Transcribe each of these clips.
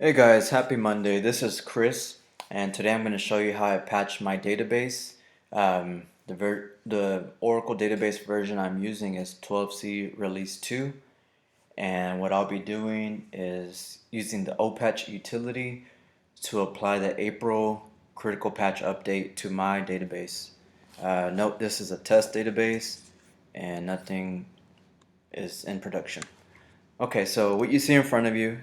Hey guys, happy Monday. This is Chris, and today I'm going to show you how I patch my database. The Oracle database version I'm using is 12c release 2, and what I'll be doing is using the OPatch utility to apply the April critical patch update to my database. Note this is a test database, and nothing is in production. Okay, so what you see in front of you.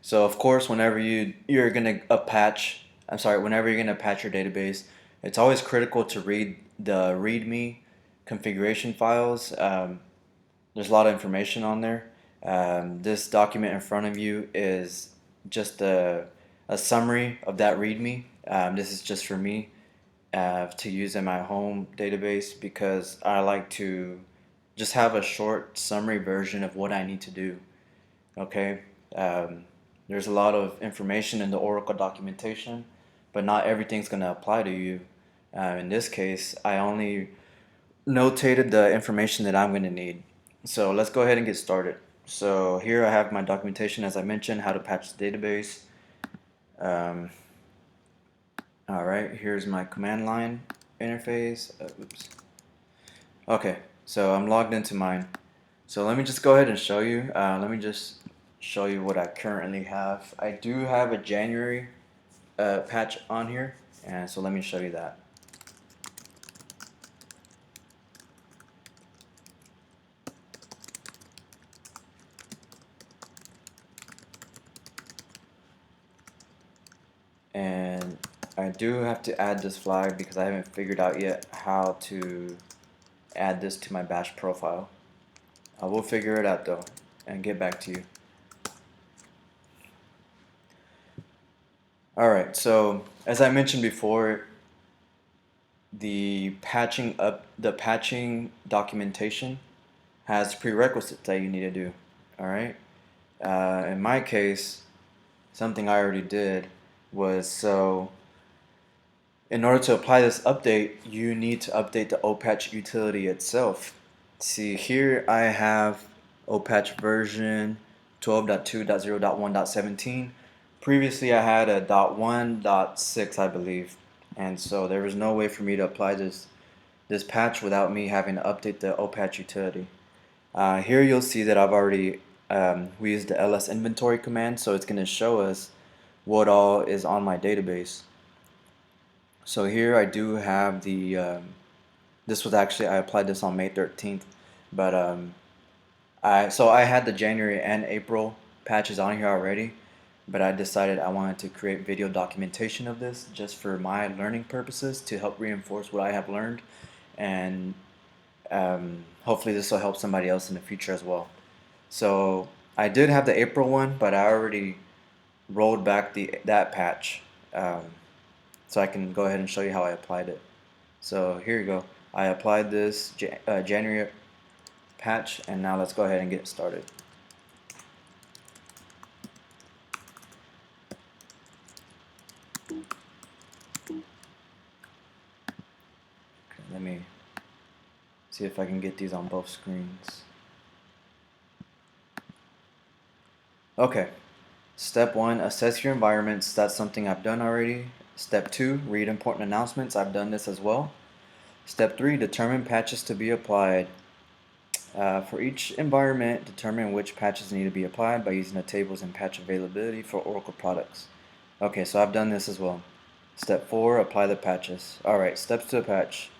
So of course, whenever whenever you're gonna patch your database, it's always critical to read the README configuration files. There's a lot of information on there. This document in front of you is just a summary of that README. This is just for me to use in my home database because I like to just have a short summary version of what I need to do. Okay. Um, there's a lot of information in the Oracle documentation, but not everything's going to apply to you. In this case, I only notated the information that I'm going to need. So let's go ahead and get started. So here I have my documentation, as I mentioned, how to patch the database. Um, all right, here's my command line interface. Oops. Okay, so I'm logged into mine. So let me just go ahead and show you. Let me just show you what I currently have. I do have a January patch on here, and so let me show you that. And I do have to add this flag because I haven't figured out yet how to add this to my bash profile. I will figure it out though and get back to you. Alright, so as I mentioned before, the patching documentation has prerequisites that you need to do. Alright? In my case, something I already did was in order to apply this update, you need to update the OPatch utility itself. See, here I have OPatch version 12.2.0.1.17. Previously, I had a .1.6, I believe, and so there was no way for me to apply this patch without me having to update the OPatch utility. Here you'll see that I've already we used the ls inventory command, so it's going to show us what all is on my database. So here I do have this was actually, I applied this on May 13th, but I had the January and April patches on here already, but I decided I wanted to create video documentation of this just for my learning purposes to help reinforce what I have learned, and hopefully this will help somebody else in the future as well. So I did have the April one, but I already rolled back that patch. So I can go ahead and show you how I applied it. So here you go. I applied this January patch, and now let's go ahead and get started. Okay, let me see if I can get these on both screens. Okay, step 1, assess your environments. That's something I've done already. Step 2, read important announcements. I've done this as well. Step 3, determine patches to be applied. For each environment, determine which patches need to be applied by using the tables and patch availability for Oracle products. Okay, so I've done this as well. Step 4, apply the patches. Alright, steps to the patch.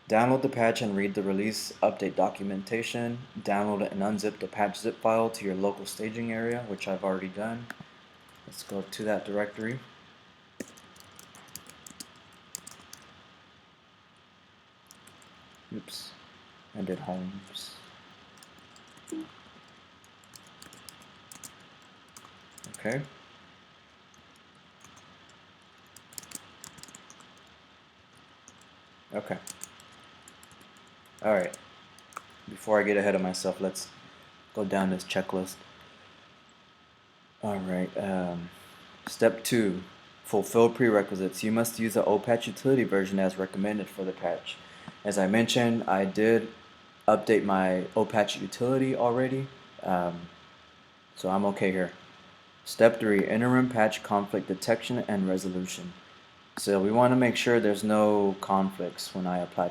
Download the patch and read the release update documentation. Download and unzip the patch zip file to your local staging area, which I've already done. Let's go to that directory. Oops, I did homes. Okay. Okay. Alright. Before I get ahead of myself, let's go down this checklist. Alright. Step 2. Fulfill prerequisites. You must use the OPatch utility version as recommended for the patch. As I mentioned, I did update my OPatch utility already, so I'm okay here. Step 3, interim patch conflict detection and resolution. So we want to make sure there's no conflicts when I apply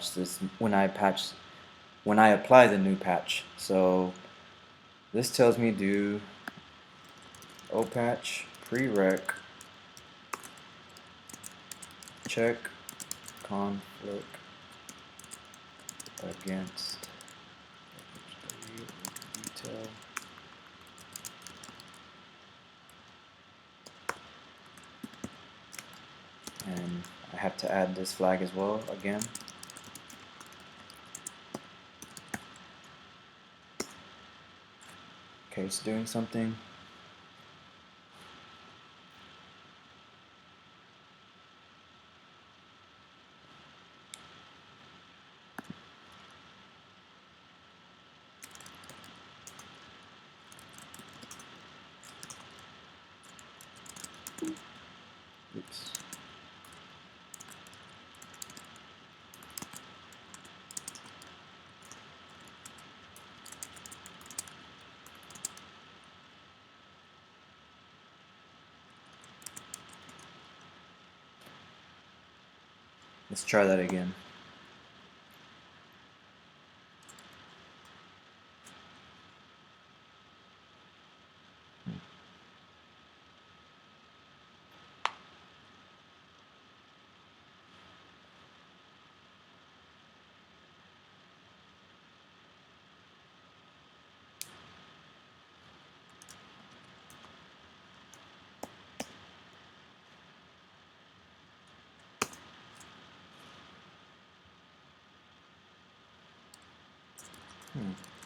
the new patch. So this tells me do OPatch prereq check conflict against detail. And I have to add this flag as well again. Okay, it's doing something. Oops. Let's try that again.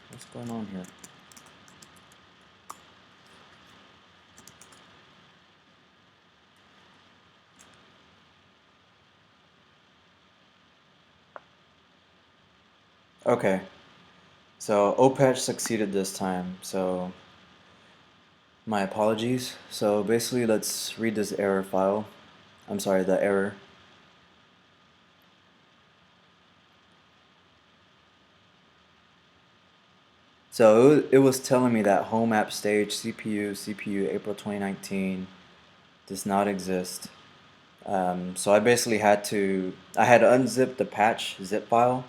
What's going on here? Okay, so OPatch succeeded this time, so my apologies. So basically, let's read this error file. I'm sorry, the error. So it was telling me that home app stage CPU April 2019 does not exist. So I basically I had unzipped the patch zip file,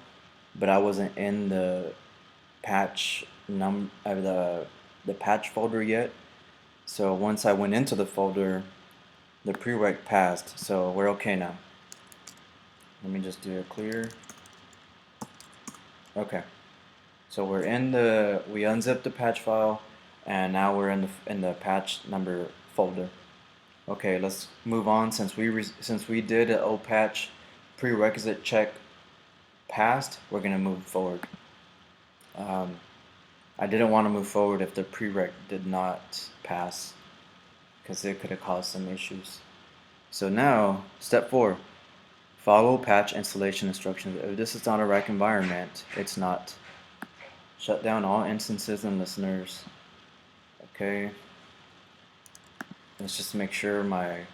but I wasn't in the patch the patch folder yet. So once I went into the folder, the prereq passed. So we're okay now. Let me just do a clear. Okay. So we unzipped the patch file, and now we're in the patch number folder. Okay, let's move on. Since we did an OPatch prerequisite check passed, we're gonna move forward. I didn't want to move forward if the prereq did not pass, because it could have caused some issues. So now, step 4, follow patch installation instructions. If this is not a rack environment, it's not. Shut down all instances and listeners. Okay. Let's just make sure I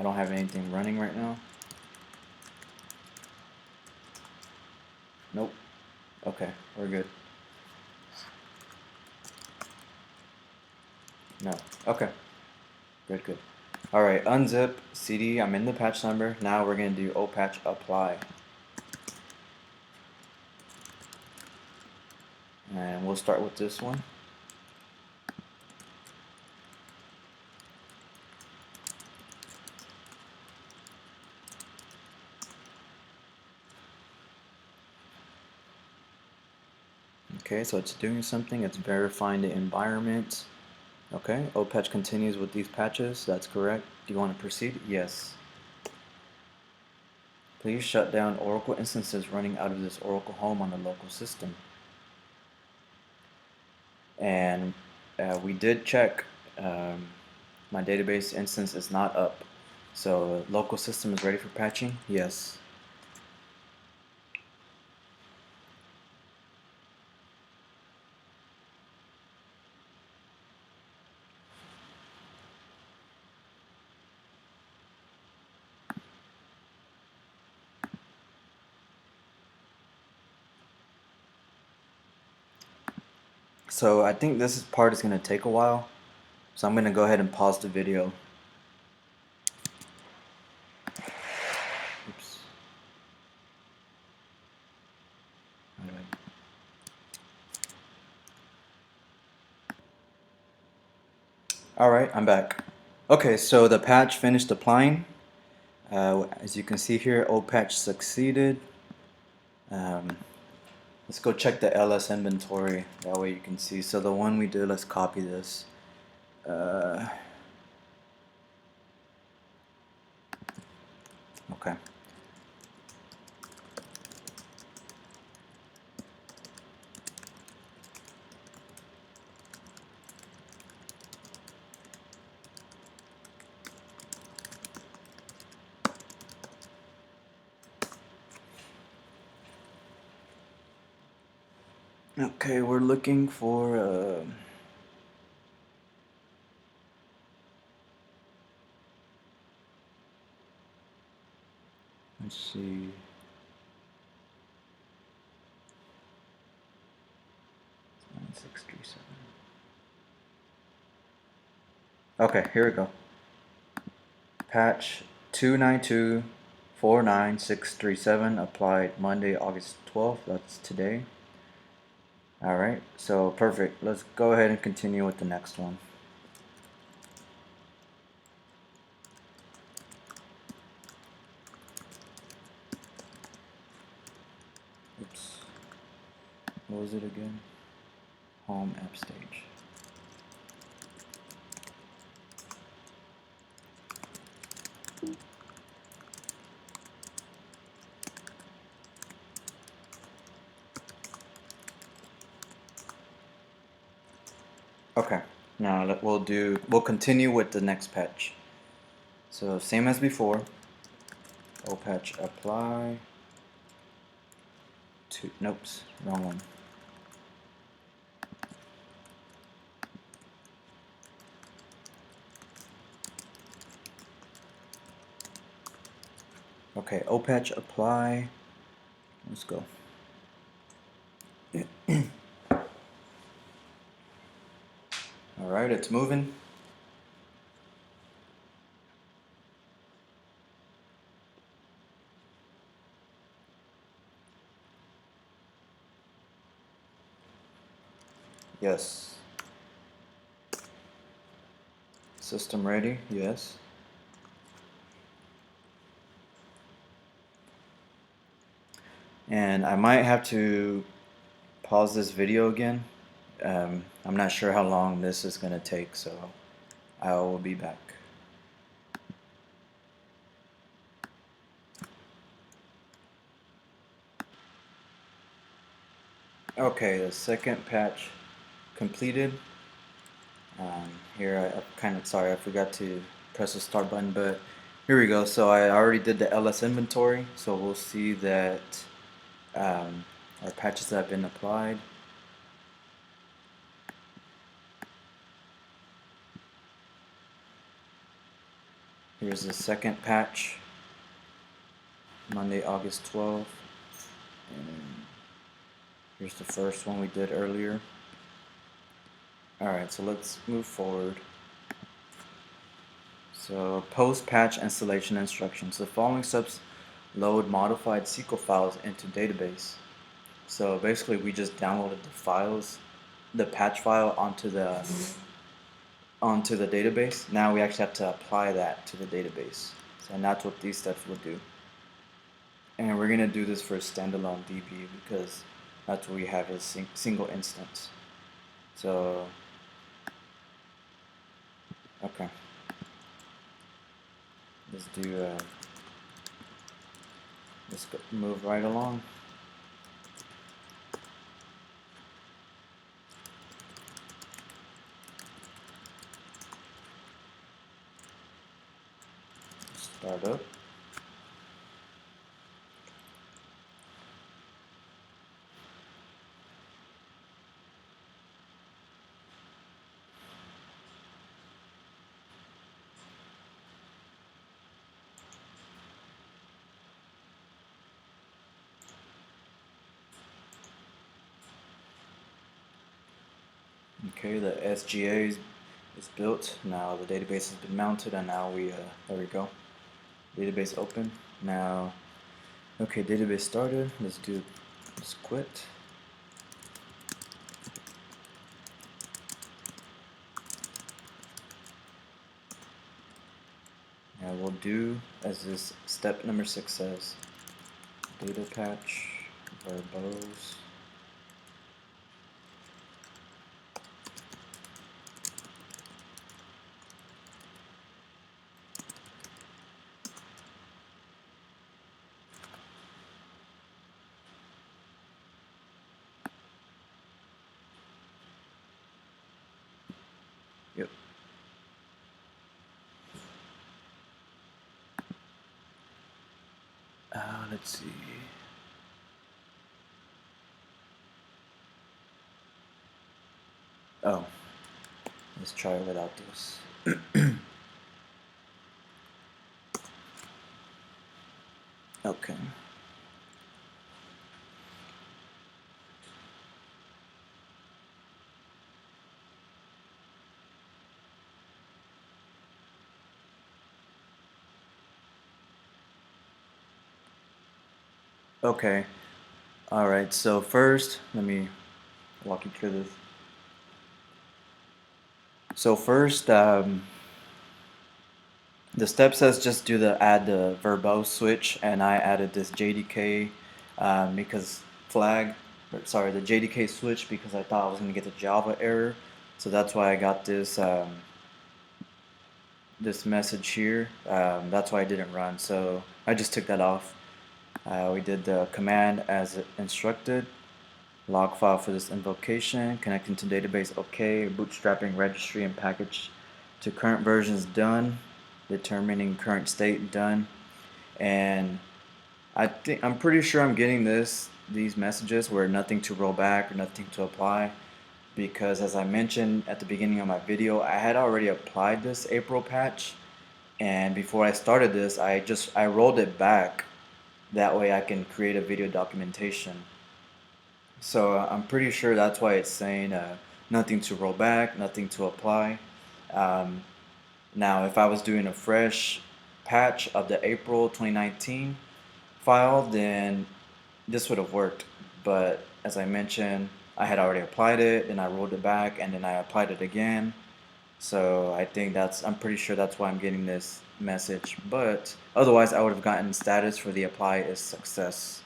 don't have anything running right now. Nope. Okay, we're good. No. Okay. Good, good. Alright, unzip, CD, I'm in the patch number. Now we're going to do OPatch apply. And we'll start with this one. Okay, so it's doing something. It's verifying the environment. Okay, OPatch continues with these patches. That's correct. Do you want to proceed? Yes. Please shut down Oracle instances running out of this Oracle home on the local system. And we did check. My database instance is not up. So local system is ready for patching? Yes. So I think this part is going to take a while. So I'm going to go ahead and pause the video. Oops. Alright, I'm back. Okay, so the patch finished applying. As you can see here, OPatch succeeded. Let's go check the LS inventory. That way you can see. So the one we did, let's copy this. Okay. Okay, we're looking for let's see. It's 9637. Okay, here we go. Patch 292.49637 applied Monday, August 12th. That's today. Alright, so perfect. Let's go ahead and continue with the next one. Oops. What was it again? Home app stage. Okay, now we'll continue with the next patch. So same as before. OPatch apply to nope, wrong one. Okay, OPatch apply. Let's go. Alright, it's moving. Yes. System ready, yes. And I might have to pause this video again. I'm not sure how long this is going to take, so I will be back. Okay, the second patch completed. Here, I kind of sorry, I forgot to press the start button, but here we go. So I already did the LS inventory, so we'll see that our patches have been applied. Here's the second patch, Monday, August 12th. And here's the first one we did earlier. Alright, so let's move forward. So post-patch installation instructions. The following steps load modified SQL files into database. So basically we just downloaded the files, the patch file onto the database. Now we actually have to apply that to the database. So, and that's what these steps will do. And we're gonna do this for a standalone DB because that's what we have is single instance. So okay. Let's do let's go, move right along. Start up. Okay, the SGA is built. Now the database has been mounted, and now there we go. Database open. Now, okay, database started. Let's quit. Now we'll do as this step number 6 says, data patch, verbose. Yep. Let's see. Oh, let's try it without this. Okay. Okay. All right. So first, let me walk you through this. So first, the step says just add the verbose switch, and I added this JDK because the JDK switch because I thought I was gonna get the Java error, so that's why I got this message here. That's why I didn't run, so I just took that off. We did the command as instructed. Log file for this invocation, connecting to database okay, bootstrapping registry and package to current versions done, determining current state done, and I'm pretty sure I'm getting these messages where nothing to roll back or nothing to apply, because as I mentioned at the beginning of my video, I had already applied this April patch, and before I started this, I rolled it back. That way I can create a video documentation. So I'm pretty sure that's why it's saying nothing to roll back, nothing to apply. Um, Now, if I was doing a fresh patch of the April 2019 file, then this would have worked. But as I mentioned, I had already applied it, then I rolled it back, and then I applied it again. So I'm pretty sure that's why I'm getting this message. But otherwise, I would have gotten status for the apply is success.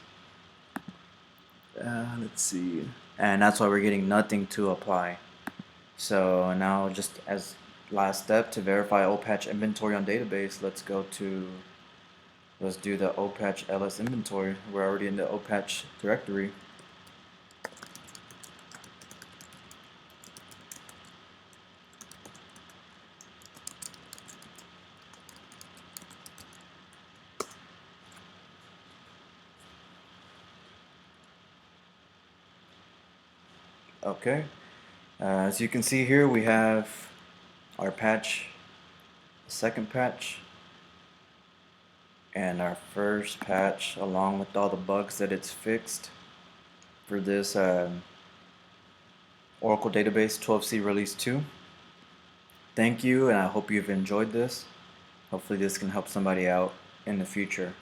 Let's see. And that's why we're getting nothing to apply. So now just as last step to verify OPatch inventory on database, let's do the OPatch ls inventory. We're already in the OPatch directory. Okay. As you can see here, we have our patch, the second patch, and our first patch, along with all the bugs that it's fixed for this Oracle Database 12c Release 2. Thank you, and I hope you've enjoyed this. Hopefully this can help somebody out in the future.